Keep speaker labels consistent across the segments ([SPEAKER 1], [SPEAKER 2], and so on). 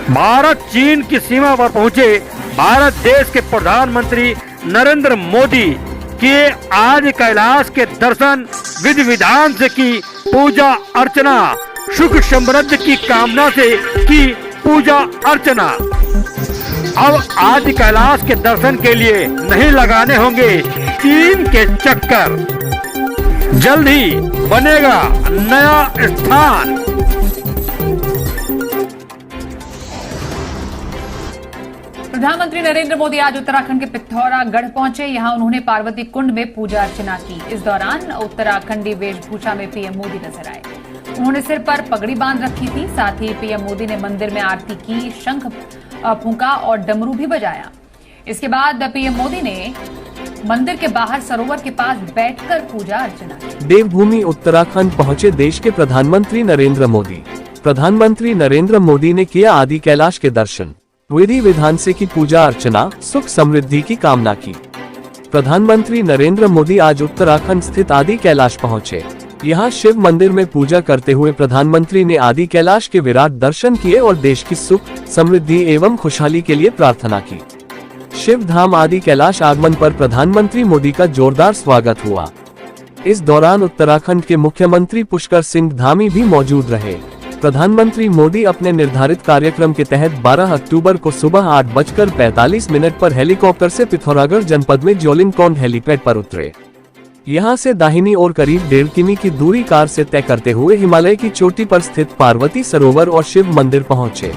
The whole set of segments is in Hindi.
[SPEAKER 1] भारत चीन की सीमा पर पहुंचे भारत देश के प्रधानमंत्री नरेंद्र मोदी के आदि कैलाश के दर्शन, विधि विधान से की पूजा अर्चना, सुख समृद्धि की कामना से की पूजा अर्चना। अब आदि कैलाश के दर्शन के लिए नहीं लगाने होंगे चीन के चक्कर, जल्द ही बनेगा नया स्थान।
[SPEAKER 2] प्रधानमंत्री नरेंद्र मोदी आज उत्तराखंड के पिथौरागढ़ पहुंचे। यहां उन्होंने पार्वती कुंड में पूजा अर्चना की। इस दौरान उत्तराखंडी वेशभूषा में पीएम मोदी नजर आए। उन्होंने सिर पर पगड़ी बांध रखी थी। साथ ही पीएम मोदी ने मंदिर में आरती की, शंख फूंका और डमरू भी बजाया। इसके बाद पीएम मोदी ने मंदिर के बाहर सरोवर के पास बैठकर पूजा अर्चना की।
[SPEAKER 3] देवभूमि उत्तराखंड पहुंचे देश के प्रधानमंत्री नरेंद्र मोदी। प्रधानमंत्री नरेंद्र मोदी ने किया आदि कैलाश के दर्शन, विधि विधान से की पूजा अर्चना, सुख समृद्धि की कामना की। प्रधानमंत्री नरेंद्र मोदी आज उत्तराखंड स्थित आदि कैलाश पहुंचे। यहां शिव मंदिर में पूजा करते हुए प्रधानमंत्री ने आदि कैलाश के विराट दर्शन किए और देश की सुख समृद्धि एवं खुशहाली के लिए प्रार्थना की। शिव धाम आदि कैलाश आगमन पर प्रधानमंत्री मोदी का जोरदार स्वागत हुआ। इस दौरान उत्तराखंड के मुख्यमंत्री पुष्कर सिंह धामी भी मौजूद रहे। प्रधानमंत्री मोदी अपने निर्धारित कार्यक्रम के तहत 12 अक्टूबर को सुबह 8:45 पर हेलीकॉप्टर से पिथौरागढ़ जनपद में जोलिंगकोंड हेलीपैड पर उतरे। यहां से दाहिनी ओर करीब 1.5 किमी की दूरी कार से तय करते हुए हिमालय की चोटी पर स्थित पार्वती सरोवर और शिव मंदिर पहुंचे।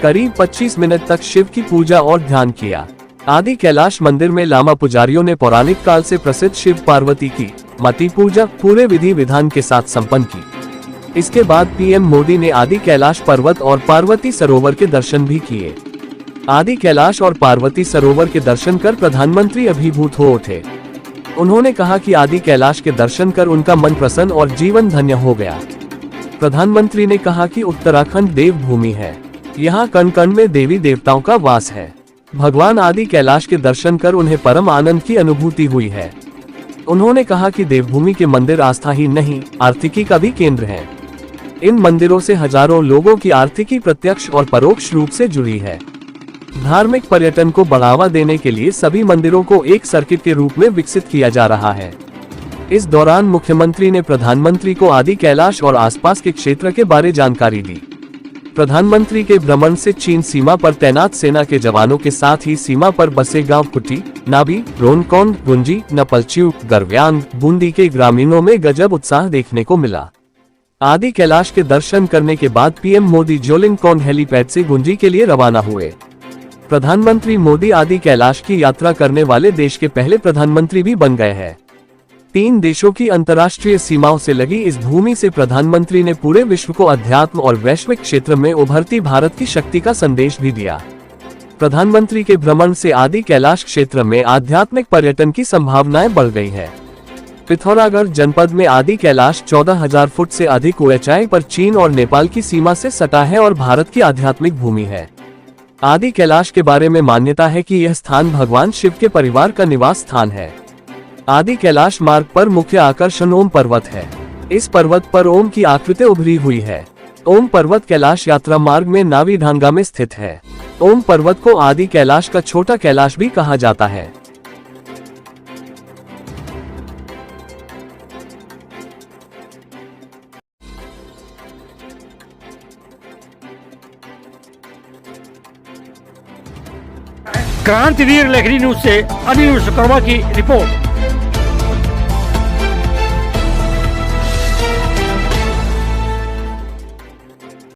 [SPEAKER 3] करीब 25 मिनट तक शिव की पूजा और ध्यान किया। आदि कैलाश मंदिर में लामा पुजारियों ने पौराणिक काल से प्रसिद्ध शिव पार्वती की मति पूजा पूरे विधि विधान के साथ संपन्न की। इसके बाद पीएम मोदी ने आदि कैलाश पर्वत और पार्वती सरोवर के दर्शन भी किए। आदि कैलाश और पार्वती सरोवर के दर्शन कर प्रधानमंत्री अभिभूत हो उठे। उन्होंने कहा कि आदि कैलाश के दर्शन कर उनका मन प्रसन्न और जीवन धन्य हो गया। प्रधानमंत्री ने कहा कि उत्तराखंड देवभूमि है, यहाँ कण कण में देवी देवताओं का वास है। भगवान आदि कैलाश के दर्शन कर उन्हें परम आनंद की अनुभूति हुई है। उन्होंने कहा कि देवभूमि के मंदिर आस्था ही नहीं, आर्थिकी का भी केंद्र है। इन मंदिरों से हजारों लोगों की आर्थिकी प्रत्यक्ष और परोक्ष रूप से जुड़ी है। धार्मिक पर्यटन को बढ़ावा देने के लिए सभी मंदिरों को एक सर्किट के रूप में विकसित किया जा रहा है। इस दौरान मुख्यमंत्री ने प्रधानमंत्री को आदि कैलाश और आसपास के क्षेत्र के बारे जानकारी दी। प्रधानमंत्री के भ्रमण से चीन सीमा पर तैनात सेना के जवानों के साथ ही सीमा पर बसे गांव कुटी, नाबी, रोनकोंड, गुंजी, नपलच्यू, गरव्यांग, बूंदी के ग्रामीणों में गजब उत्साह देखने को मिला। आदि कैलाश के दर्शन करने के बाद पीएम मोदी जोलिंगकोंड हेलीपैड से गुंजी के लिए रवाना हुए। प्रधानमंत्री मोदी आदि कैलाश की यात्रा करने वाले देश के पहले प्रधानमंत्री भी बन गए हैं। 3 देशों की अंतर्राष्ट्रीय सीमाओं से लगी इस भूमि से प्रधानमंत्री ने पूरे विश्व को अध्यात्म और वैश्विक क्षेत्र में उभरती भारत की शक्ति का संदेश भी दिया। प्रधानमंत्री के भ्रमण से आदि कैलाश क्षेत्र में आध्यात्मिक पर्यटन की संभावनाएं बढ़ गई है। पिथौरागढ़ जनपद में आदि कैलाश 14,000 फुट से अधिक ऊंचाई पर चीन और नेपाल की सीमा से सटा है और भारत की आध्यात्मिक भूमि है। आदि कैलाश के बारे में मान्यता है कि यह स्थान भगवान शिव के परिवार का निवास स्थान है। आदि कैलाश मार्ग पर मुख्य आकर्षण ओम पर्वत है। इस पर्वत पर ओम की आकृति उभरी हुई है। ओम पर्वत कैलाश यात्रा मार्ग में नावी ढांगा में स्थित है। ओम पर्वत को आदि कैलाश का छोटा कैलाश भी कहा जाता है।
[SPEAKER 1] क्रांतिवीर लेखनी न्यूज से अनिल विश्वकर्मा की रिपोर्ट।